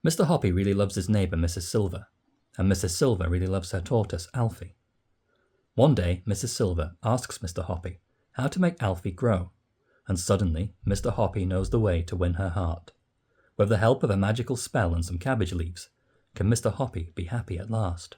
Mr. Hoppy really loves his neighbour Mrs. Silver, and Mrs. Silver really loves her tortoise Alfie. One day, Mrs. Silver asks Mr. Hoppy how to make Alfie grow, and suddenly Mr. Hoppy knows the way to win her heart. With the help of a magical spell and some cabbage leaves, can Mr. Hoppy be happy at last?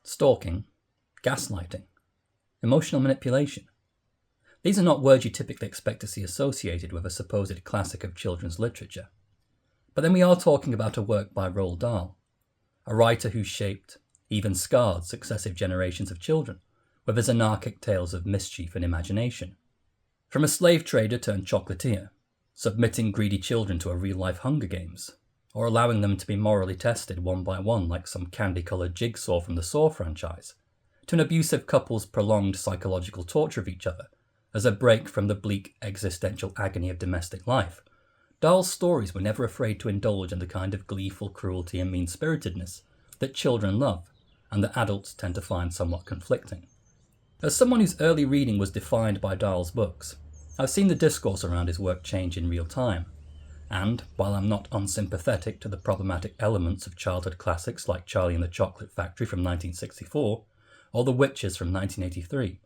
Stalking, gaslighting, emotional manipulation. These are not words you typically expect to see associated with a supposed classic of children's literature. But then we are talking about a work by Roald Dahl, a writer who shaped, even scarred, successive generations of children with his anarchic tales of mischief and imagination. From a slave trader turned chocolatier, submitting greedy children to a real-life Hunger Games, or allowing them to be morally tested one by one like some candy-coloured jigsaw from the Saw franchise, to an abusive couple's prolonged psychological torture of each other as a break from the bleak existential agony of domestic life. Dahl's stories were never afraid to indulge in the kind of gleeful cruelty and mean-spiritedness that children love, and that adults tend to find somewhat conflicting. As someone whose early reading was defined by Dahl's books, I've seen the discourse around his work change in real time. And, while I'm not unsympathetic to the problematic elements of childhood classics like Charlie and the Chocolate Factory from 1964, or The Witches from 1983,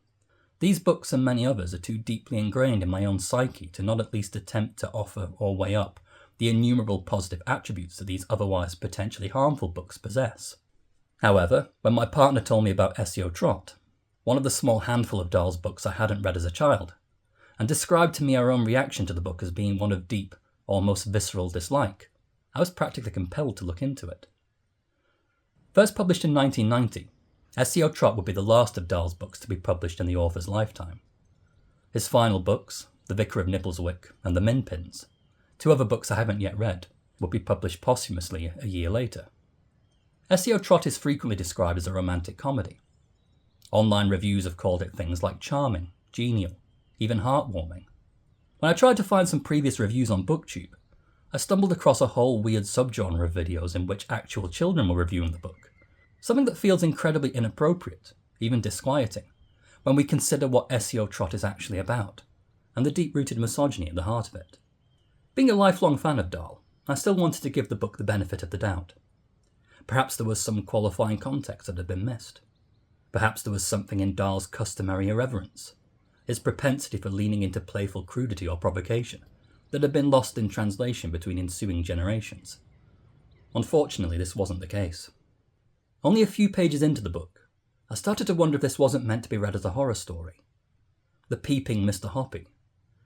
these books and many others are too deeply ingrained in my own psyche to not at least attempt to offer or weigh up the innumerable positive attributes that these otherwise potentially harmful books possess. However, when my partner told me about Esio Trot, one of the small handful of Dahl's books I hadn't read as a child, and described to me our own reaction to the book as being one of deep, almost visceral dislike, I was practically compelled to look into it. First published in 1990, Esio Trot would be the last of Dahl's books to be published in the author's lifetime. His final books, The Vicar of Nibbleswicke and The Minpins, two other books I haven't yet read, would be published posthumously a year later. Esio Trot is frequently described as a romantic comedy. Online reviews have called it things like charming, genial, even heartwarming. When I tried to find some previous reviews on booktube, I stumbled across a whole weird subgenre of videos in which actual children were reviewing the book, something that feels incredibly inappropriate, even disquieting, when we consider what Esio Trot is actually about, and the deep-rooted misogyny at the heart of it. Being a lifelong fan of Dahl, I still wanted to give the book the benefit of the doubt. Perhaps there was some qualifying context that had been missed. Perhaps there was something in Dahl's customary irreverence, his propensity for leaning into playful crudity or provocation, that had been lost in translation between ensuing generations. Unfortunately, this wasn't the case. Only a few pages into the book, I started to wonder if this wasn't meant to be read as a horror story. The peeping Mr. Hoppy,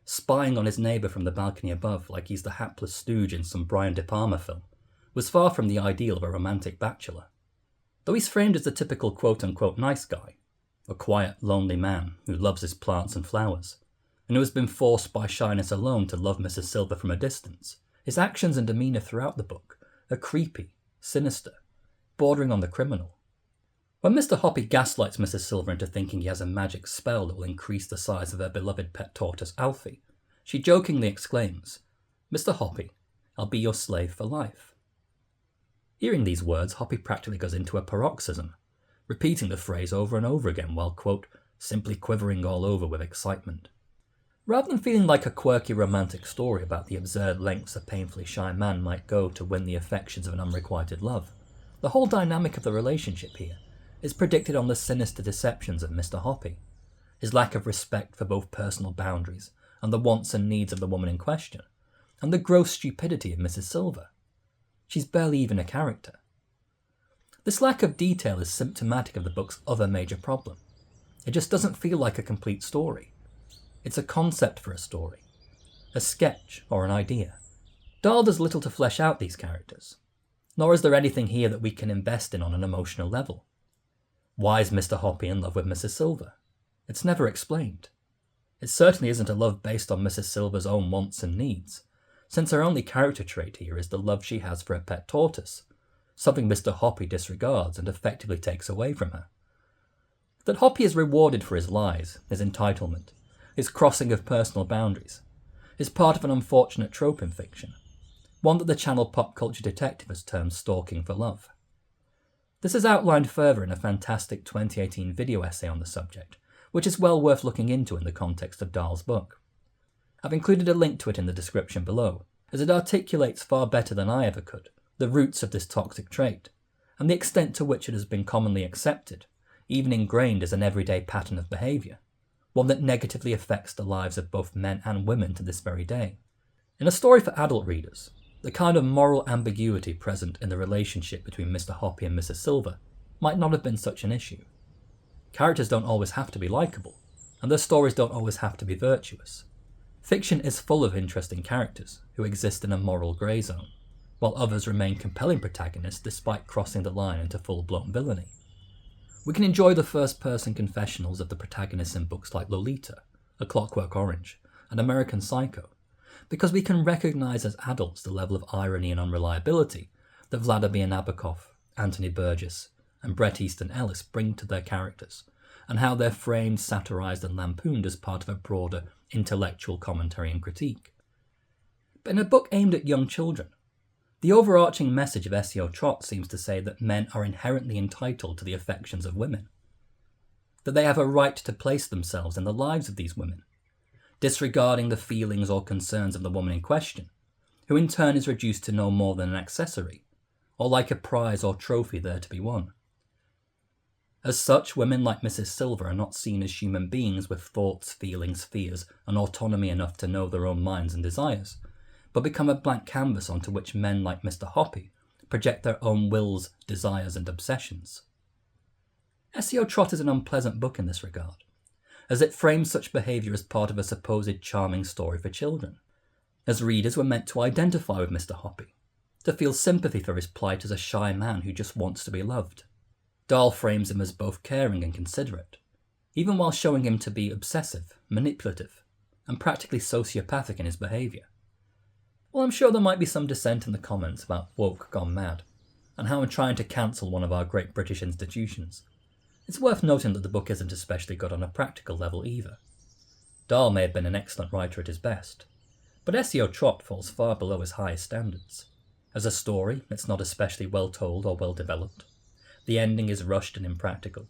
spying on his neighbour from the balcony above like he's the hapless stooge in some Brian De Palma film, was far from the ideal of a romantic bachelor. Though he's framed as the typical quote-unquote nice guy, a quiet, lonely man who loves his plants and flowers, and who has been forced by shyness alone to love Mrs. Silver from a distance, his actions and demeanour throughout the book are creepy, sinister, bordering on the criminal. When Mr. Hoppy gaslights Mrs. Silver into thinking he has a magic spell that will increase the size of her beloved pet tortoise Alfie, she jokingly exclaims, "Mr. Hoppy, I'll be your slave for life." Hearing these words, Hoppy practically goes into a paroxysm, repeating the phrase over and over again while, quote, simply quivering all over with excitement. Rather than feeling like a quirky romantic story about the absurd lengths a painfully shy man might go to win the affections of an unrequited love, the whole dynamic of the relationship here is predicted on the sinister deceptions of Mr. Hoppy, his lack of respect for both personal boundaries and the wants and needs of the woman in question, and the gross stupidity of Mrs. Silver. She's barely even a character. This lack of detail is symptomatic of the book's other major problem. It just doesn't feel like a complete story. It's a concept for a story, a sketch or an idea. Dahl does little to flesh out these characters, nor is there anything here that we can invest in on an emotional level. Why is Mr. Hoppy in love with Mrs. Silver? It's never explained. It certainly isn't a love based on Mrs. Silver's own wants and needs, since her only character trait here is the love she has for her pet tortoise, something Mr. Hoppy disregards and effectively takes away from her. That Hoppy is rewarded for his lies, his entitlement, his crossing of personal boundaries, is part of an unfortunate trope in fiction, one that the channel Pop Culture Detective has termed stalking for love. This is outlined further in a fantastic 2018 video essay on the subject, which is well worth looking into in the context of Dahl's book. I've included a link to it in the description below, as it articulates far better than I ever could the roots of this toxic trait, and the extent to which it has been commonly accepted, even ingrained as an everyday pattern of behaviour, one that negatively affects the lives of both men and women to this very day. In a story for adult readers, the kind of moral ambiguity present in the relationship between Mr. Hoppy and Mrs. Silver might not have been such an issue. Characters don't always have to be likeable, and their stories don't always have to be virtuous. Fiction is full of interesting characters who exist in a moral grey zone, while others remain compelling protagonists despite crossing the line into full-blown villainy. We can enjoy the first-person confessionals of the protagonists in books like Lolita, A Clockwork Orange, and American Psycho, because we can recognise as adults the level of irony and unreliability that Vladimir Nabokov, Anthony Burgess, and Bret, Easton, Ellis bring to their characters, and how they're framed, satirised and lampooned as part of a broader intellectual commentary and critique. But in a book aimed at young children, the overarching message of Esio Trot seems to say that men are inherently entitled to the affections of women, that they have a right to place themselves in the lives of these women, disregarding the feelings or concerns of the woman in question, who in turn is reduced to no more than an accessory, or like a prize or trophy there to be won. As such, women like Mrs. Silver are not seen as human beings with thoughts, feelings, fears, and autonomy enough to know their own minds and desires, but become a blank canvas onto which men like Mr. Hoppy project their own wills, desires, and obsessions. Esio Trot is an unpleasant book in this regard, as it frames such behaviour as part of a supposed charming story for children. As readers, we're meant to identify with Mr. Hoppy, to feel sympathy for his plight as a shy man who just wants to be loved. Dahl frames him as both caring and considerate, even while showing him to be obsessive, manipulative, and practically sociopathic in his behaviour. Well, I'm sure there might be some dissent in the comments about woke gone mad, and how I'm trying to cancel one of our great British institutions. It's worth noting that the book isn't especially good on a practical level either. Dahl may have been an excellent writer at his best, but Esio Trot falls far below his highest standards. As a story, it's not especially well told or well developed. The ending is rushed and impractical,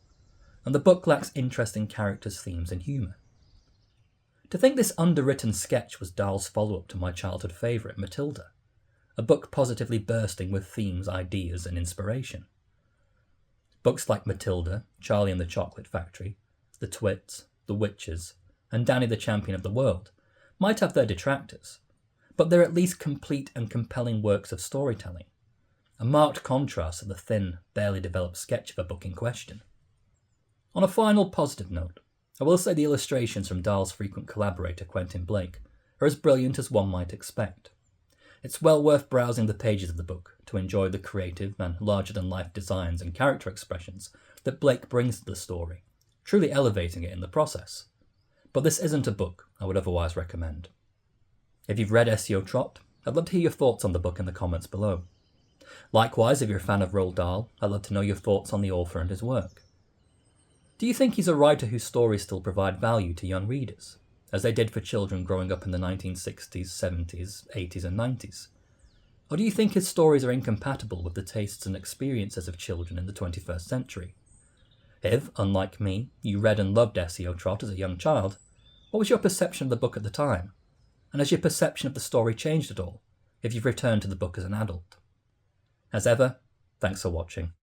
and the book lacks interesting characters, themes, and humour. To think this underwritten sketch was Dahl's follow-up to my childhood favourite, Matilda, a book positively bursting with themes, ideas, and inspiration. Books like Matilda, Charlie and the Chocolate Factory, The Twits, The Witches, and Danny the Champion of the World might have their detractors, but they're at least complete and compelling works of storytelling, a marked contrast to the thin, barely developed sketch of a book in question. On a final positive note, I will say the illustrations from Dahl's frequent collaborator Quentin Blake are as brilliant as one might expect. It's well worth browsing the pages of the book to enjoy the creative and larger-than-life designs and character expressions that Blake brings to the story, truly elevating it in the process. But this isn't a book I would otherwise recommend. If you've read Esio Trot, I'd love to hear your thoughts on the book in the comments below. Likewise, if you're a fan of Roald Dahl, I'd love to know your thoughts on the author and his work. Do you think he's a writer whose stories still provide value to young readers, as they did for children growing up in the 1960s, 70s, 80s and 90s? Or do you think his stories are incompatible with the tastes and experiences of children in the 21st century? If, unlike me, you read and loved Esio Trot as a young child, what was your perception of the book at the time? And has your perception of the story changed at all, if you've returned to the book as an adult? As ever, thanks for watching.